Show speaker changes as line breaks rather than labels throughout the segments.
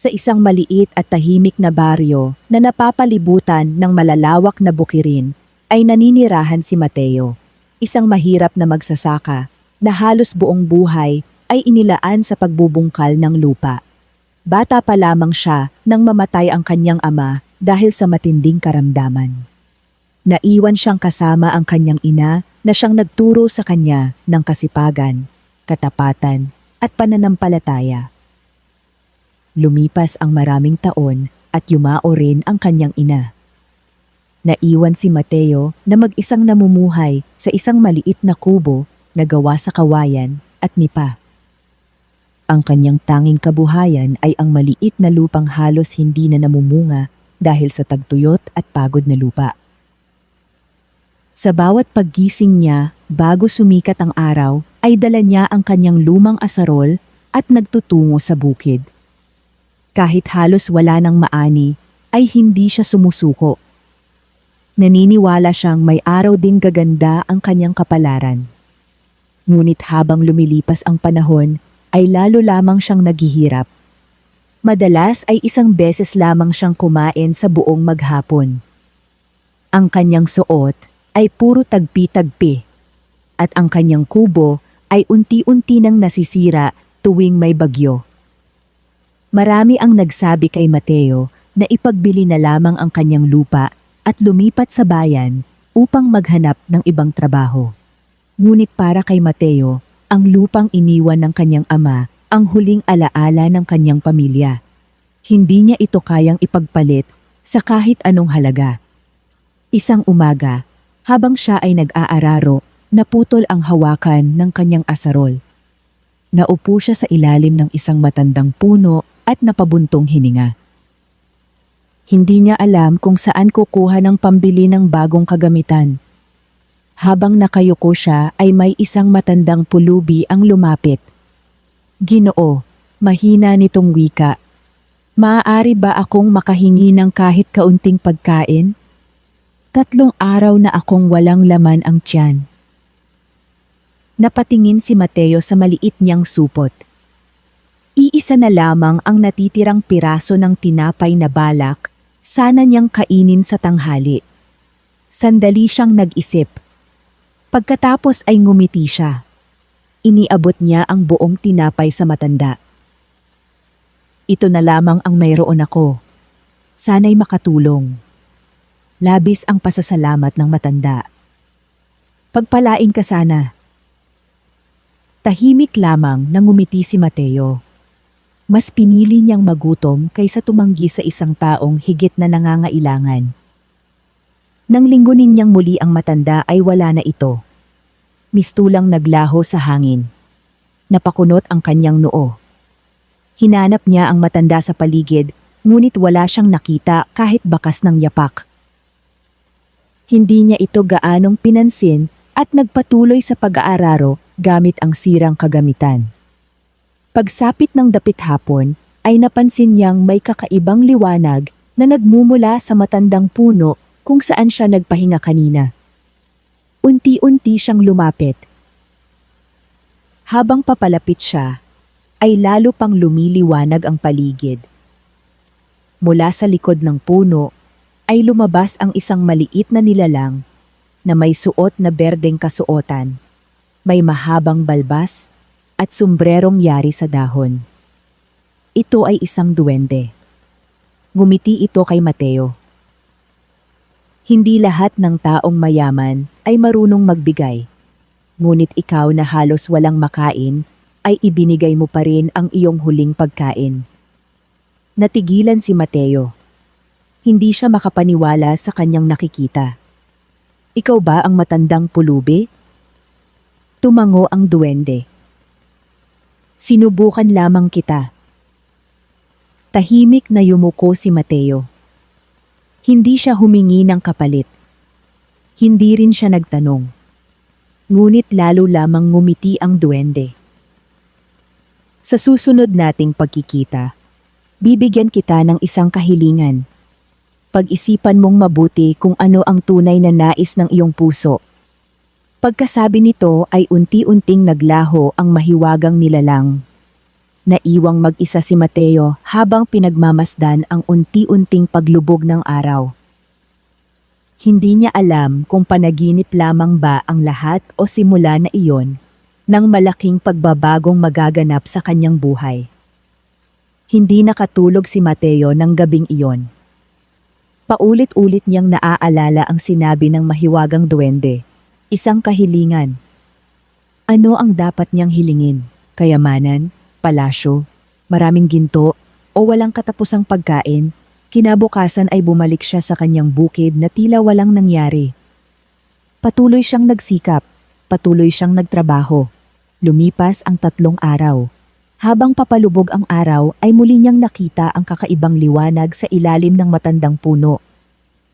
sa isang maliit at tahimik na baryo na napapalibutan ng malalawak na bukirin, ay naninirahan si Mateo, isang mahirap na magsasaka na halos buong buhay ay inilaan sa pagbubungkal ng lupa. Bata pa lamang siya nang mamatay ang kanyang ama dahil sa matinding karamdaman. Naiwan siyang kasama ang kanyang ina na siyang nagturo sa kanya ng kasipagan, katapatan at pananampalataya. Lumipas ang maraming taon at yumao rin ang kanyang ina. Naiwan si Mateo na mag-isang namumuhay sa isang maliit na kubo na gawa sa kawayan at nipa. Ang kanyang tanging kabuhayan ay ang maliit na lupang halos hindi na namumunga dahil sa tagtuyot at pagod na lupa. Sa bawat paggising niya bago sumikat ang araw ay dala niya ang kanyang lumang asarol at nagtutungo sa bukid. Kahit halos wala ng maani, ay hindi siya sumusuko. Naniniwala siyang may araw ding gaganda ang kanyang kapalaran. Ngunit habang lumilipas ang panahon, ay lalo lamang siyang naghihirap. Madalas ay isang beses lamang siyang kumain sa buong maghapon. Ang kanyang suot ay puro tagpi-tagpi, at ang kanyang kubo ay unti-unti nang nasisira tuwing may bagyo. Marami ang nagsabi kay Mateo na ipagbili na lamang ang kanyang lupa at lumipat sa bayan upang maghanap ng ibang trabaho. Ngunit para kay Mateo, ang lupang iniwan ng kanyang ama ang huling alaala ng kanyang pamilya. Hindi niya ito kayang ipagpalit sa kahit anong halaga. Isang umaga, habang siya ay nag-aararo, naputol ang hawakan ng kanyang asarol. Naupo siya sa ilalim ng isang matandang puno at napabuntong hininga. Hindi niya alam kung saan kukuha ng pambili ng bagong kagamitan. Habang nakayuko siya ay may isang matandang pulubi ang lumapit. "Ginoo, mahina nitong wika. Maaari ba akong makahingi ng kahit kaunting pagkain? 3 araw na akong walang laman ang tiyan." Napatingin si Mateo sa maliit niyang supot. Iisa na lamang ang natitirang piraso ng tinapay na balak, sana niyang kainin sa tanghali. Sandali siyang nag-isip. Pagkatapos ay ngumiti siya. Iniabot niya ang buong tinapay sa matanda. "Ito na lamang ang mayroon ako. Sana'y makatulong." Labis ang pasasalamat ng matanda. "Pagpalain ka sana." Tahimik lamang nang ngumiti si Mateo. Mas pinili niyang magutom kaysa tumanggi sa isang taong higit na nangangailangan. Nang linggunin niyang muli ang matanda ay wala na ito. Mistulang naglaho sa hangin. Napakunot ang kanyang noo. Hinanap niya ang matanda sa paligid, ngunit wala siyang nakita kahit bakas ng yapak. Hindi niya ito gaanong pinansin at nagpatuloy sa pag-aararo gamit ang sirang kagamitan. Pagsapit ng dapit hapon, ay napansin niyang may kakaibang liwanag na nagmumula sa matandang puno kung saan siya nagpahinga kanina. Unti-unti siyang lumapit. Habang papalapit siya, ay lalo pang lumiliwanag ang paligid. Mula sa likod ng puno, ay lumabas ang isang maliit na nilalang na may suot na berdeng kasuotan, may mahabang balbas, at sombrerong yari sa dahon. Ito ay isang duwende. Ngumiti ito kay Mateo. "Hindi lahat ng taong mayaman ay marunong magbigay. Ngunit ikaw na halos walang makain, ay ibinigay mo pa rin ang iyong huling pagkain." Natigilan si Mateo. Hindi siya makapaniwala sa kanyang nakikita. "Ikaw ba ang matandang pulubi?" Tumango ang duwende. "Sinubukan lamang kita." Tahimik na yumuko si Mateo. Hindi siya humingi ng kapalit. Hindi rin siya nagtanong. Ngunit lalo lamang ngumiti ang duwende. "Sa susunod nating pagkikita, bibigyan kita ng isang kahilingan. Pag-isipan mong mabuti kung ano ang tunay na nais ng iyong puso." Pagkasabi nito ay unti-unting naglaho ang mahiwagang nilalang. Naiwang mag-isa si Mateo habang pinagmamasdan ang unti-unting paglubog ng araw. Hindi niya alam kung panaginip lamang ba ang lahat o simula na iyon ng malaking pagbabagong magaganap sa kanyang buhay. Hindi nakatulog si Mateo ng gabing iyon. Paulit-ulit niyang naaalala ang sinabi ng mahiwagang duwende, isang kahilingan. Ano ang dapat niyang hilingin? Kayamanan? Palasyo? Maraming ginto? O walang katapusang pagkain? Kinabukasan ay bumalik siya sa kanyang bukid na tila walang nangyari. Patuloy siyang nagsikap, patuloy siyang nagtrabaho. Lumipas ang 3 araw. Habang papalubog ang araw ay muli niyang nakita ang kakaibang liwanag sa ilalim ng matandang puno.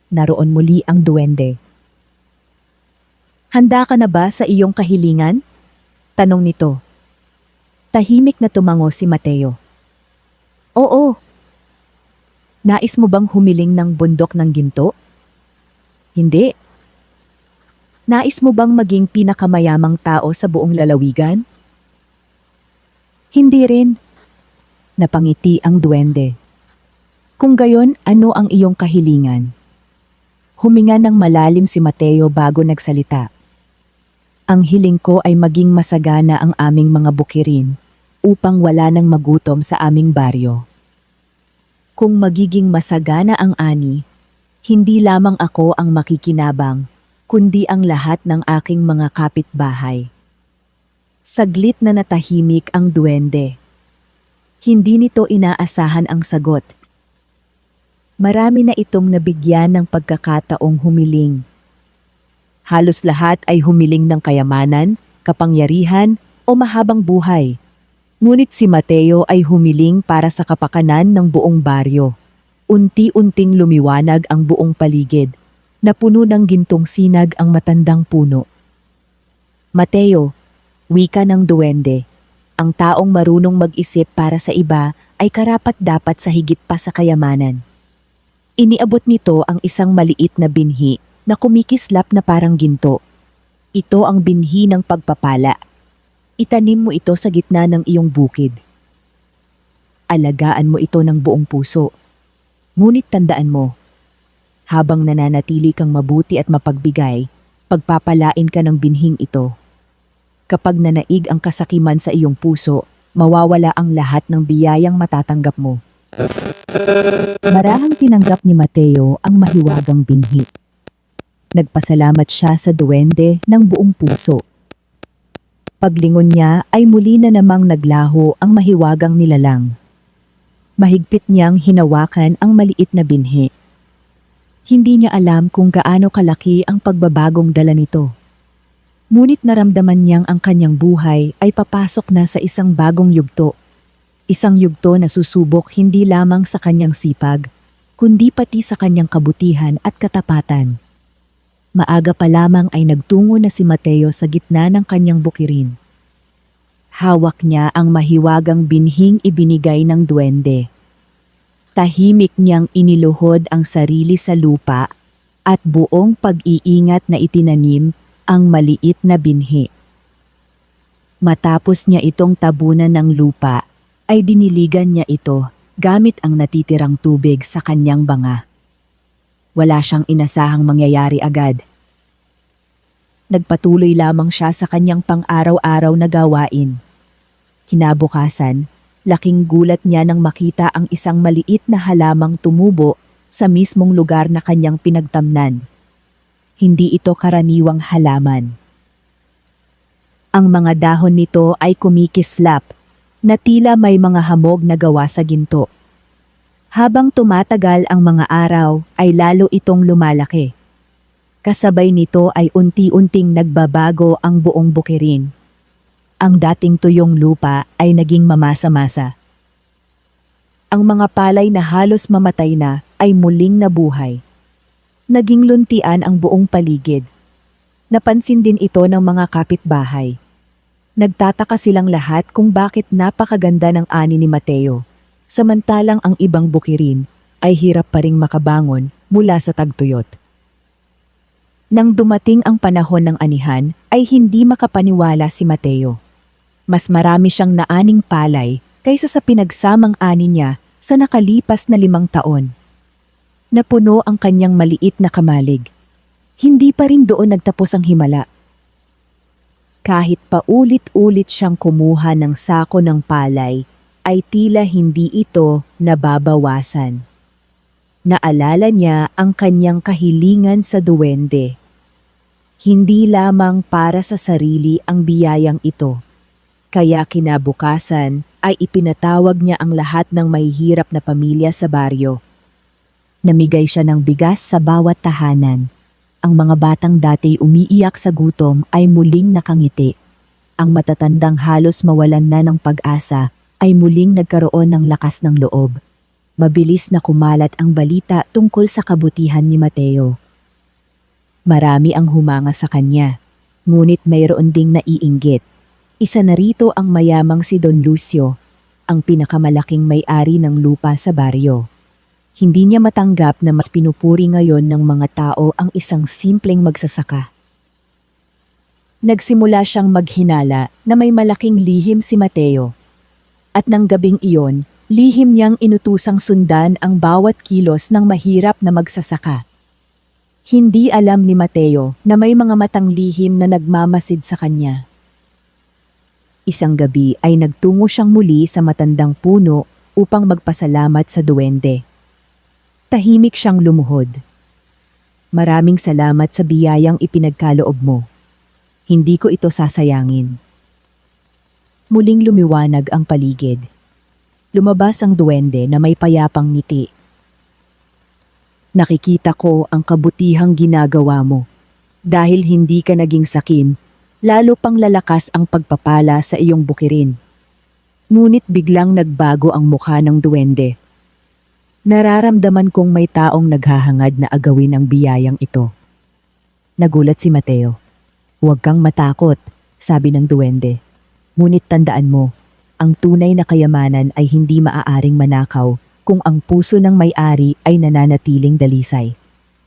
Naroon muli ang duwende. Handa ka na ba sa iyong kahilingan? Tanong nito. Tahimik na tumango si Mateo. Oo. Nais mo bang humiling ng bundok ng ginto? Hindi. Nais mo bang maging pinakamayamang tao sa buong lalawigan? Hindi rin. Napangiti ang duwende. Kung gayon, ano ang iyong kahilingan? Huminga ng malalim si Mateo bago nagsalita. Ang hiling ko ay maging masagana ang aming mga bukirin upang wala nang magutom sa aming baryo. Kung magiging masagana ang ani, hindi lamang ako ang makikinabang, kundi ang lahat ng aking mga kapitbahay. Saglit na natahimik ang duwende. Hindi nito inaasahan ang sagot. Marami na itong nabigyan ng pagkakataong humiling. Halos lahat ay humiling ng kayamanan, kapangyarihan o mahabang buhay. Ngunit si Mateo ay humiling para sa kapakanan ng buong baryo. Unti-unting lumiwanag ang buong paligid, na puno ng gintong sinag ang matandang puno. Mateo, wika ng duwende, ang taong marunong mag-isip para sa iba ay karapat-dapat sa higit pa sa kayamanan. Iniabot nito ang isang maliit na binhi na kumikislap na parang ginto. Ito ang binhi ng pagpapala. Itanim mo ito sa gitna ng iyong bukid. Alagaan mo ito ng buong puso. Ngunit tandaan mo, habang nananatili kang mabuti at mapagbigay, pagpapalain ka ng binhing ito. Kapag nanaig ang kasakiman sa iyong puso, mawawala ang lahat ng biyayang matatanggap mo. Marahang tinanggap ni Mateo ang mahiwagang binhi. Nagpasalamat siya sa duwende ng buong puso. Paglingon niya ay muli na namang naglaho ang mahiwagang nilalang. Mahigpit niyang hinawakan ang maliit na binhi. Hindi niya alam kung gaano kalaki ang pagbabagong dala nito. Ngunit naramdaman niyang ang kanyang buhay ay papasok na sa isang bagong yugto. Isang yugto na susubok hindi lamang sa kanyang sipag, kundi pati sa kanyang kabutihan at katapatan. Maaga pa lamang ay nagtungo na si Mateo sa gitna ng kanyang bukirin. Hawak niya ang mahiwagang binhing ibinigay ng duwende. Tahimik niyang iniluhod ang sarili sa lupa at buong pag-iingat na itinanim ang maliit na binhi. Matapos niya itong tabunan ng lupa, ay diniligan niya ito gamit ang natitirang tubig sa kanyang banga. Wala siyang inasahang mangyayari agad. Nagpatuloy lamang siya sa kanyang pang-araw-araw na gawain. Kinabukasan, laking gulat niya nang makita ang isang maliit na halamang tumubo sa mismong lugar na kanyang pinagtamnan. Hindi ito karaniwang halaman. Ang mga dahon nito ay kumikislap, na tila may mga hamog na gawa sa ginto. Habang tumatagal ang mga araw ay lalo itong lumalaki. Kasabay nito ay unti-unting nagbabago ang buong bukirin. Ang dating tuyong lupa ay naging mamasa-masa. Ang mga palay na halos mamatay na ay muling nabuhay. Naging luntian ang buong paligid. Napansin din ito ng mga kapitbahay. Nagtataka silang lahat kung bakit napakaganda ng ani ni Mateo. Samantalang ang ibang bukirin ay hirap pa ring makabangon mula sa tagtuyot. Nang dumating ang panahon ng anihan ay hindi makapaniwala si Mateo. Mas marami siyang naaning palay kaysa sa pinagsamang ani niya sa nakalipas na 5 taon. Napuno ang kanyang maliit na kamalig. Hindi pa rin doon nagtapos ang himala. Kahit paulit-ulit siyang kumuha ng sako ng palay, ay tila hindi ito nababawasan. Naalala niya ang kanyang kahilingan sa duwende. Hindi lamang para sa sarili ang biyayang ito. Kaya kinabukasan ay ipinatawag niya ang lahat ng mahihirap na pamilya sa baryo. Namigay siya ng bigas sa bawat tahanan. Ang mga batang dati umiiyak sa gutom ay muling nakangiti. Ang matatandang halos mawalan na ng pag-asa ay muling nagkaroon ng lakas ng loob. Mabilis na kumalat ang balita tungkol sa kabutihan ni Mateo. Marami ang humanga sa kanya, ngunit mayroon ding naiinggit. Isa na rito ang mayamang si Don Lucio, ang pinakamalaking may-ari ng lupa sa baryo. Hindi niya matanggap na mas pinupuri ngayon ng mga tao ang isang simpleng magsasaka. Nagsimula siyang maghinala na may malaking lihim si Mateo. At nang gabing iyon, lihim niyang inutusang sundan ang bawat kilos ng mahirap na magsasaka. Hindi alam ni Mateo na may mga matang lihim na nagmamasid sa kanya. Isang gabi ay nagtungo siyang muli sa matandang puno upang magpasalamat sa duwende. Tahimik siyang lumuhod. Maraming salamat sa biyayang ipinagkaloob mo. Hindi ko ito sasayangin. Muling lumiwanag ang paligid. Lumabas ang duwende na may payapang ngiti. Nakikita ko ang kabutihang ginagawa mo. Dahil hindi ka naging sakim, lalo pang lalakas ang pagpapala sa iyong bukirin. Ngunit biglang nagbago ang mukha ng duwende. Nararamdaman kong may taong naghahangad na agawin ang biyayang ito. Nagulat si Mateo. Huwag kang matakot, sabi ng duwende. Ngunit tandaan mo, ang tunay na kayamanan ay hindi maaaring manakaw kung ang puso ng may-ari ay nananatiling dalisay.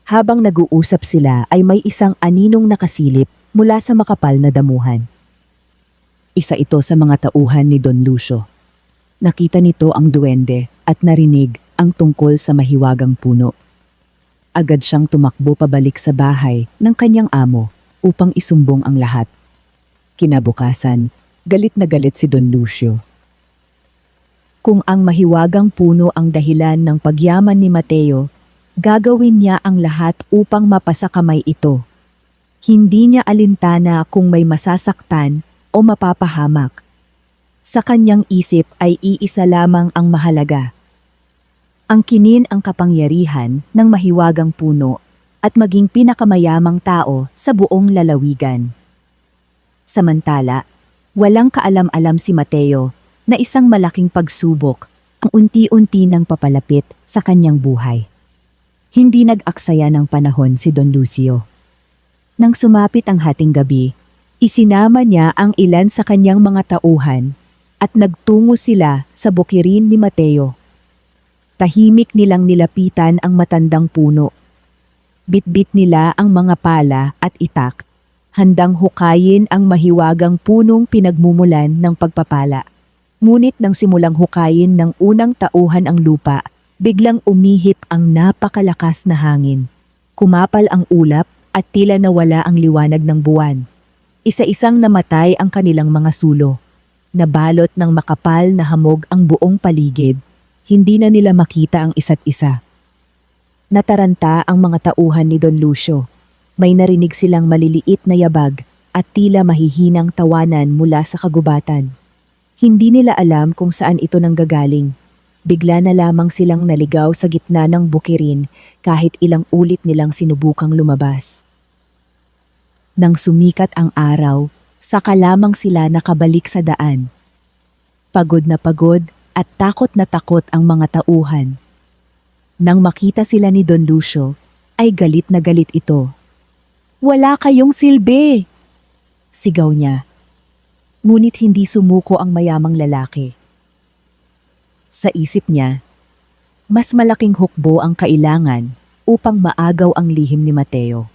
Habang nag-uusap sila ay may isang aninong nakasilip mula sa makapal na damuhan. Isa ito sa mga tauhan ni Don Lucio. Nakita nito ang duwende at narinig ang tungkol sa mahiwagang puno. Agad siyang tumakbo pabalik sa bahay ng kanyang amo upang isumbong ang lahat. Kinabukasan, galit na galit si Don Lucio. Kung ang mahiwagang puno ang dahilan ng pagyaman ni Mateo, gagawin niya ang lahat upang mapasa kamay ito. Hindi niya alintana kung may masasaktan o mapapahamak. Sa kanyang isip ay iisa lamang ang mahalaga. Ang kinin ang kapangyarihan ng mahiwagang puno at maging pinakamayamang tao sa buong lalawigan. Samantala, walang kaalam-alam si Mateo na isang malaking pagsubok ang unti-unti nang papalapit sa kanyang buhay. Hindi nag-aksaya ng panahon si Don Lucio. Nang sumapit ang hating gabi, isinama niya ang ilan sa kanyang mga tauhan at nagtungo sila sa bukirin ni Mateo. Tahimik nilang nilapitan ang matandang puno. Bitbit nila ang mga pala at itak, handang hukayin ang mahiwagang punong pinagmumulan ng pagpapala. Ngunit nang simulang hukayin ng unang tauhan ang lupa, biglang umihip ang napakalakas na hangin. Kumapal ang ulap at tila nawala ang liwanag ng buwan. Isa-isang namatay ang kanilang mga sulo. Nabalot ng makapal na hamog ang buong paligid. Hindi na nila makita ang isa't isa. Nataranta ang mga tauhan ni Don Lucio. May narinig silang maliliit na yabag at tila mahihinang tawanan mula sa kagubatan. Hindi nila alam kung saan ito nanggagaling. Bigla na lamang silang naligaw sa gitna ng bukirin kahit ilang ulit nilang sinubukang lumabas. Nang sumikat ang araw, saka lamang sila nakabalik sa daan. Pagod at takot na takot ang mga tauhan. Nang makita sila ni Don Lucio, ay galit na galit ito. "Wala kayong silbi!" sigaw niya. Ngunit hindi sumuko ang mayamang lalaki. Sa isip niya, mas malaking hukbo ang kailangan upang maagaw ang lihim ni Mateo.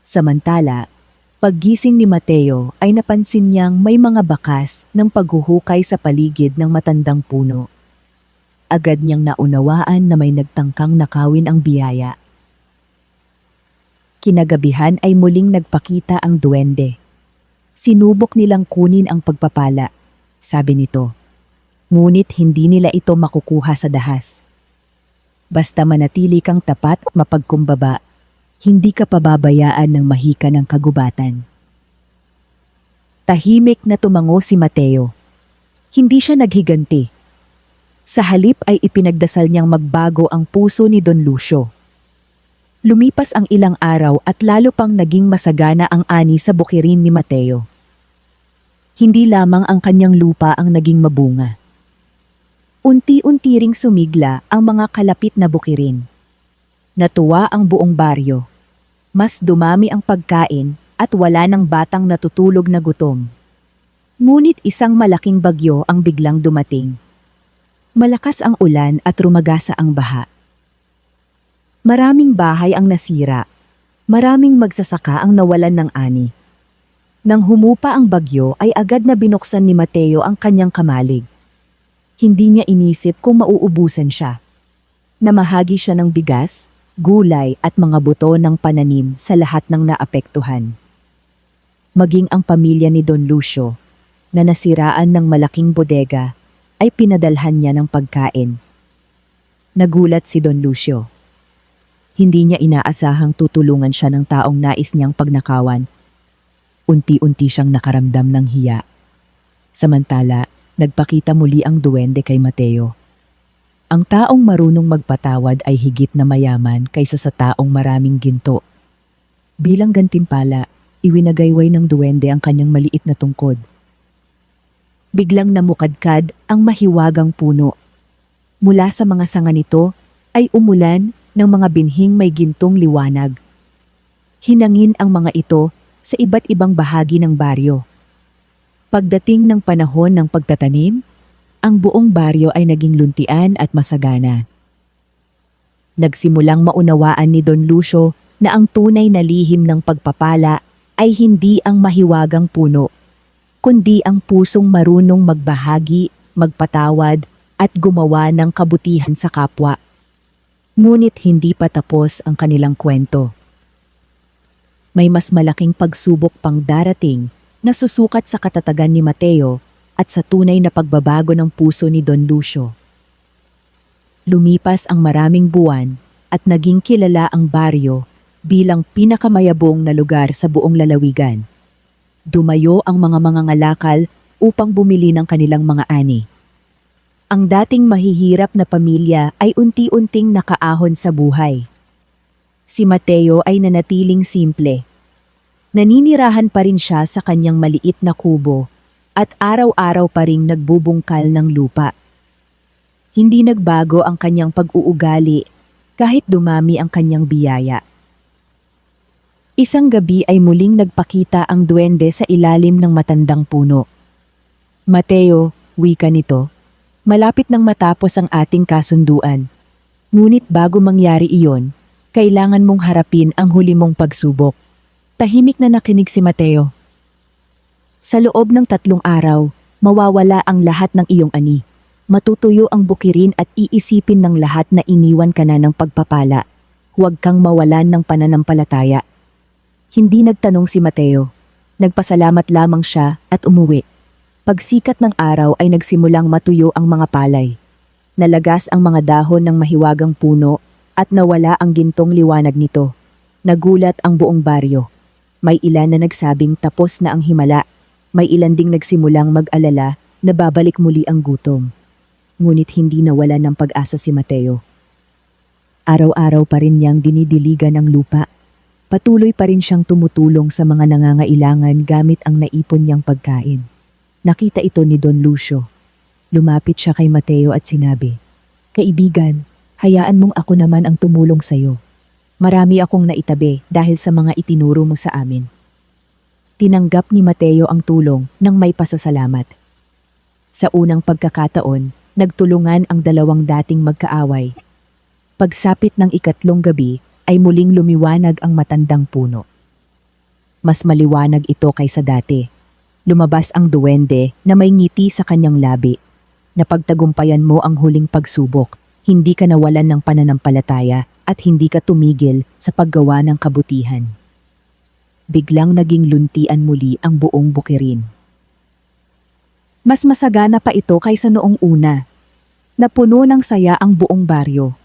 Samantala, Paggising ni Mateo ay napansin niyang may mga bakas ng paghuhukay sa paligid ng matandang puno. Agad niyang naunawaan na may nagtangkang nakawin ang biyaya. Kinagabihan ay muling nagpakita ang duwende. Sinubok nilang kunin ang pagpapala, sabi nito. Ngunit hindi nila ito makukuha sa dahas. Basta manatili kang tapat at mapagkumbaba, hindi ka pababayaan ng mahika ng kagubatan. Tahimik na tumango si Mateo. Hindi siya naghiganti. Sa halip ay ipinagdasal niyang magbago ang puso ni Don Lucio. Lumipas ang ilang araw at lalo pang naging masagana ang ani sa bukirin ni Mateo. Hindi lamang ang kanyang lupa ang naging mabunga. Unti-unti ring sumigla ang mga kalapit na bukirin. Natuwa ang buong baryo. Mas dumami ang pagkain at wala ng batang natutulog na gutom. Ngunit isang malaking bagyo ang biglang dumating. Malakas ang ulan at rumagasa ang baha. Maraming bahay ang nasira. Maraming magsasaka ang nawalan ng ani. Nang humupa ang bagyo ay agad na binuksan ni Mateo ang kanyang kamalig. Hindi niya inisip kung mauubusan siya. Namahagi siya ng bigas, gulay at mga buto ng pananim sa lahat ng naapektuhan. Maging ang pamilya ni Don Lucio, na nasiraan ng malaking bodega, ay pinadalhan niya ng pagkain. Nagulat si Don Lucio. Hindi niya inaasahang tutulungan siya ng taong nais niyang pagnakawan. Unti-unti siyang nakaramdam ng hiya. Samantala, nagpakita muli ang duwende kay Mateo. Ang taong marunong magpatawad ay higit na mayaman kaysa sa taong maraming ginto. Bilang gantimpala, iwinagayway ng duwende ang kanyang maliit na tungkod. Biglang namukadkad ang mahiwagang puno. Mula sa mga sanga nito ay umulan ng mga binhing may gintong liwanag. Hinangin ang mga ito sa iba't ibang bahagi ng baryo. Pagdating ng panahon ng pagtatanim, ang buong baryo ay naging luntian at masagana. Nagsimulang maunawaan ni Don Lucio na ang tunay na lihim ng pagpapala ay hindi ang mahiwagang puno, kundi ang pusong marunong magbahagi, magpatawad at gumawa ng kabutihan sa kapwa. Ngunit hindi pa tapos ang kanilang kwento. May mas malaking pagsubok pang darating na susukat sa katatagan ni Mateo at sa tunay na pagbabago ng puso ni Don Lucio. Lumipas ang maraming buwan at naging kilala ang baryo bilang pinakamayabong na lugar sa buong lalawigan. Dumayo ang mga mangangalakal upang bumili ng kanilang mga ani. Ang dating mahihirap na pamilya ay unti-unting nakaahon sa buhay. Si Mateo ay nanatiling simple. Naninirahan pa rin siya sa kanyang maliit na kubo at araw-araw pa ring nagbubungkal ng lupa. Hindi nagbago ang kanyang pag-uugali kahit dumami ang kanyang biyaya. Isang gabi ay muling nagpakita ang duwende sa ilalim ng matandang puno. Mateo, wika nito, malapit nang matapos ang ating kasunduan. Ngunit bago mangyari iyon, kailangan mong harapin ang huli mong pagsubok. Tahimik na nakinig si Mateo. Sa loob ng 3 araw, mawawala ang lahat ng iyong ani. Matutuyo ang bukirin at iisipin ng lahat na iniwan ka na ng pagpapala. Huwag kang mawalan ng pananampalataya. Hindi nagtanong si Mateo. Nagpasalamat lamang siya at umuwi. Pagsikat ng araw ay nagsimulang matuyo ang mga palay. Nalagas ang mga dahon ng mahiwagang puno at nawala ang gintong liwanag nito. Nagulat ang buong baryo. May ilan na nagsabing tapos na ang himala. May ilan ding nagsimulang mag-alala na babalik muli ang gutom. Ngunit hindi nawala ng pag-asa si Mateo. Araw-araw pa rin niyang dinidiligan ang lupa. Patuloy pa rin siyang tumutulong sa mga nangangailangan gamit ang naipon niyang pagkain. Nakita ito ni Don Lucio. Lumapit siya kay Mateo at sinabi, "Kaibigan, hayaan mong ako naman ang tumulong sa'yo. Marami akong naitabi dahil sa mga itinuro mo sa amin." Tinanggap ni Mateo ang tulong nang may pasasalamat. Sa unang pagkakataon, nagtulungan ang dalawang dating magkaaway. Pagsapit ng 3 gabi ay muling lumiwanag ang matandang puno. Mas maliwanag ito kaysa dati. Lumabas ang duwende na may ngiti sa kanyang labi. Napagtagumpayan mo ang huling pagsubok. Hindi ka nawalan ng pananampalataya at hindi ka tumigil sa paggawa ng kabutihan. Biglang naging luntian muli ang buong bukirin. Mas masagana pa ito kaysa noong una. Napuno ng saya ang buong baryo.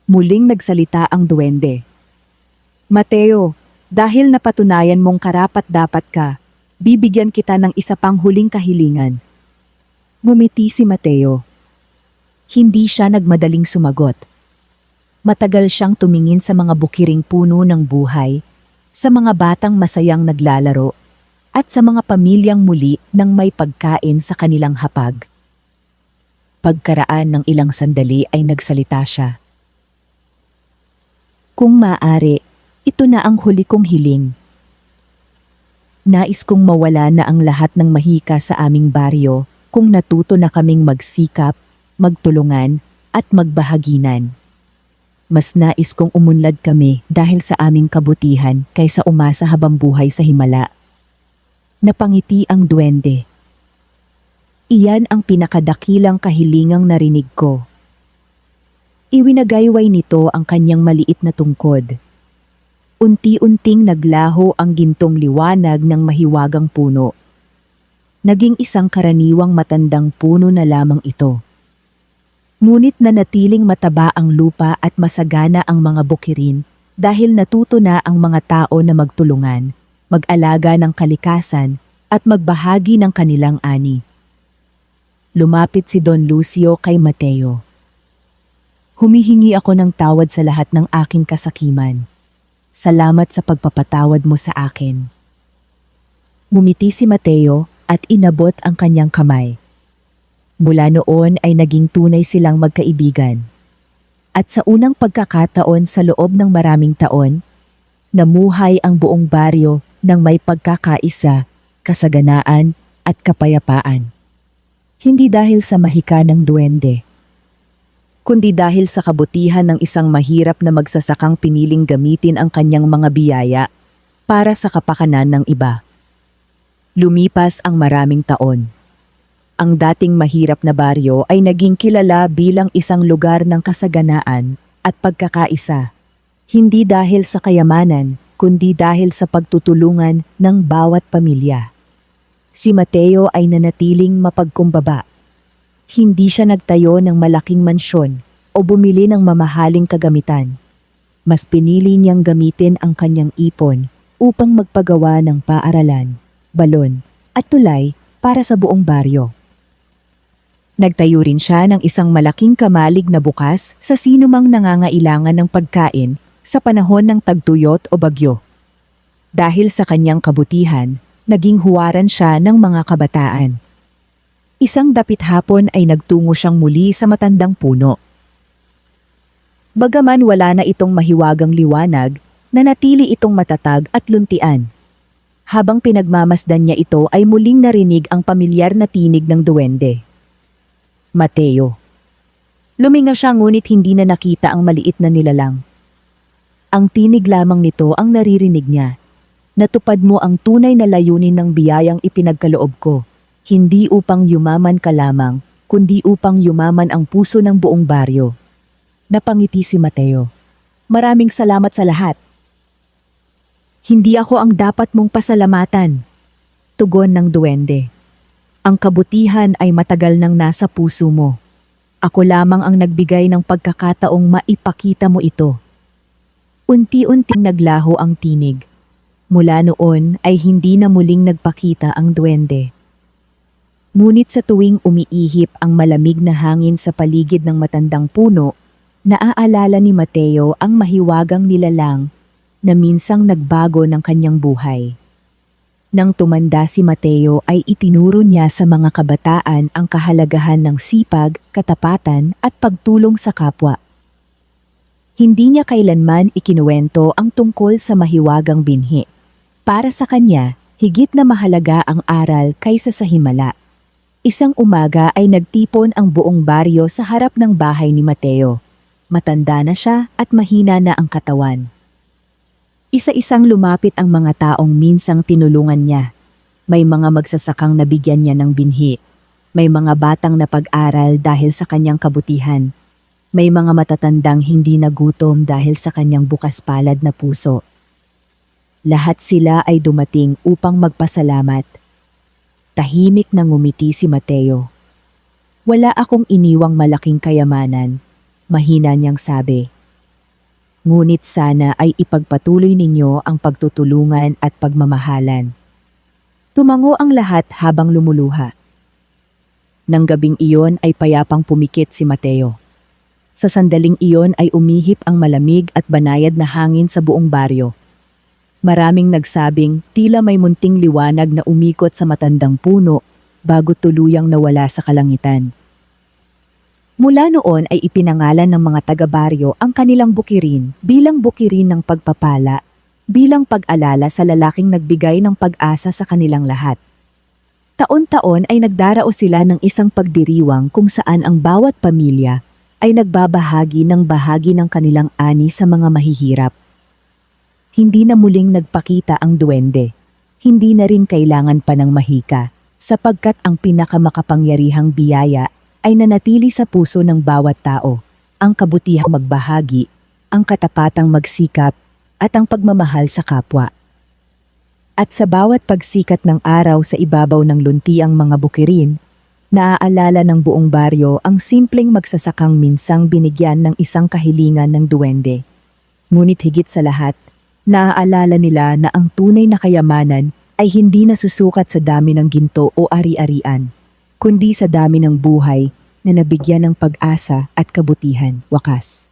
Muling nagsalita ang duwende. Mateo, dahil napatunayan mong karapat-dapat ka, bibigyan kita ng isa pang huling kahilingan. Ngumiti si Mateo. Hindi siya nagmadaling sumagot. Matagal siyang tumingin sa mga bukiring puno ng buhay, sa mga batang masayang naglalaro, at sa mga pamilyang muli nang may pagkain sa kanilang hapag. Pagkaraan ng ilang sandali ay nagsalita siya. Kung maaari, ito na ang huli kong hiling. Nais kong mawala na ang lahat ng mahika sa aming baryo kung natuto na kaming magsikap, magtulungan, at magbahaginan. Mas nais kong umunlad kami dahil sa aming kabutihan kaysa umasa habang buhay sa himala. Napangiti ang duwende. Iyan ang pinakadakilang kahilingang narinig ko. Iwinagayway nito ang kanyang maliit na tungkod. Unti-unting naglaho ang gintong liwanag ng mahiwagang puno. Naging isang karaniwang matandang puno na lamang ito. Ngunit nanatiling mataba ang lupa at masagana ang mga bukirin dahil natuto na ang mga tao na magtulungan, mag-alaga ng kalikasan at magbahagi ng kanilang ani. Lumapit si Don Lucio kay Mateo. Humihingi ako ng tawad sa lahat ng aking kasakiman. Salamat sa pagpapatawad mo sa akin. Ngumiti si Mateo at inabot ang kanyang kamay. Mula noon ay naging tunay silang magkaibigan. At sa unang pagkakataon sa loob ng maraming taon, namuhay ang buong baryo ng may pagkakaisa, kasaganaan at kapayapaan. Hindi dahil sa mahika ng duwende, kundi dahil sa kabutihan ng isang mahirap na magsasakang piniling gamitin ang kanyang mga biyaya para sa kapakanan ng iba. Lumipas ang maraming taon. Ang dating mahirap na baryo ay naging kilala bilang isang lugar ng kasaganaan at pagkakaisa, hindi dahil sa kayamanan, kundi dahil sa pagtutulungan ng bawat pamilya. Si Mateo ay nanatiling mapagkumbaba. Hindi siya nagtayo ng malaking mansyon o bumili ng mamahaling kagamitan. Mas pinili niyang gamitin ang kanyang ipon upang magpagawa ng paaralan, balon at tulay para sa buong baryo. Nagtayo rin siya ng isang malaking kamalig na bukas sa sinumang nangangailangan ng pagkain sa panahon ng tagtuyot o bagyo. Dahil sa kanyang kabutihan, naging huwaran siya ng mga kabataan. Isang dapit hapon ay nagtungo siyang muli sa matandang puno. Bagaman wala na itong mahiwagang liwanag, nanatili itong matatag at luntian. Habang pinagmamasdan niya ito ay muling narinig ang pamilyar na tinig ng duwende. Mateo. Luminga siya ngunit hindi na nakita ang maliit na nilalang. Ang tinig lamang nito ang naririnig niya. Natupad mo ang tunay na layunin ng biyayang ipinagkaloob ko, hindi upang yumaman ka lamang, kundi upang yumaman ang puso ng buong baryo. Napangiti si Mateo. Maraming salamat sa lahat. Hindi ako ang dapat mong pasalamatan. Tugon ng duwende. Ang kabutihan ay matagal nang nasa puso mo. Ako lamang ang nagbigay ng pagkakataong maipakita mo ito. Unti-unting naglaho ang tinig. Mula noon ay hindi na muling nagpakita ang duwende. Ngunit sa tuwing umiihip ang malamig na hangin sa paligid ng matandang puno, naaalala ni Mateo ang mahiwagang nilalang na minsang nagbago ng kanyang buhay. Nang tumanda si Mateo ay itinuro niya sa mga kabataan ang kahalagahan ng sipag, katapatan at pagtulong sa kapwa. Hindi niya kailanman ikinuwento ang tungkol sa mahiwagang binhi. Para sa kanya, higit na mahalaga ang aral kaysa sa himala. Isang umaga ay nagtipon ang buong baryo sa harap ng bahay ni Mateo. Matanda na siya at mahina na ang katawan. Isa-isang lumapit ang mga taong minsang tinulungan niya. May mga magsasakang nabigyan niya ng binhi. May mga batang napag-aral dahil sa kanyang kabutihan. May mga matatandang hindi nagutom dahil sa kanyang bukas palad na puso. Lahat sila ay dumating upang magpasalamat. Tahimik na ngumiti si Mateo. Wala akong iniwang malaking kayamanan, mahina niyang sabi. Ngunit sana ay ipagpatuloy ninyo ang pagtutulungan at pagmamahalan. Tumango ang lahat habang lumuluha. Nang gabing iyon ay payapang pumikit si Mateo. Sa sandaling iyon ay umihip ang malamig at banayad na hangin sa buong baryo. Maraming nagsabing tila may munting liwanag na umikot sa matandang puno bago tuluyang nawala sa kalangitan. Mula noon ay ipinangalan ng mga taga-baryo ang kanilang bukirin bilang bukirin ng pagpapala, bilang pag-alala sa lalaking nagbigay ng pag-asa sa kanilang lahat. Taon-taon ay nagdarao sila ng isang pagdiriwang kung saan ang bawat pamilya ay nagbabahagi ng bahagi ng kanilang ani sa mga mahihirap. Hindi na muling nagpakita ang duwende. Hindi na rin kailangan pa ng mahika, sapagkat ang pinakamakapangyarihang biyaya ay nanatili sa puso ng bawat tao, ang kabutihang magbahagi, ang katapatang magsikap, at ang pagmamahal sa kapwa. At sa bawat pagsikat ng araw sa ibabaw ng luntiang mga bukirin, naaalala ng buong baryo ang simpleng magsasakang minsang binigyan ng isang kahilingan ng duwende. Ngunit higit sa lahat, naaalala nila na ang tunay na kayamanan ay hindi nasusukat sa dami ng ginto o ari-arian, kundi sa dami ng buhay na nabigyan ng pag-asa at kabutihan. Wakas.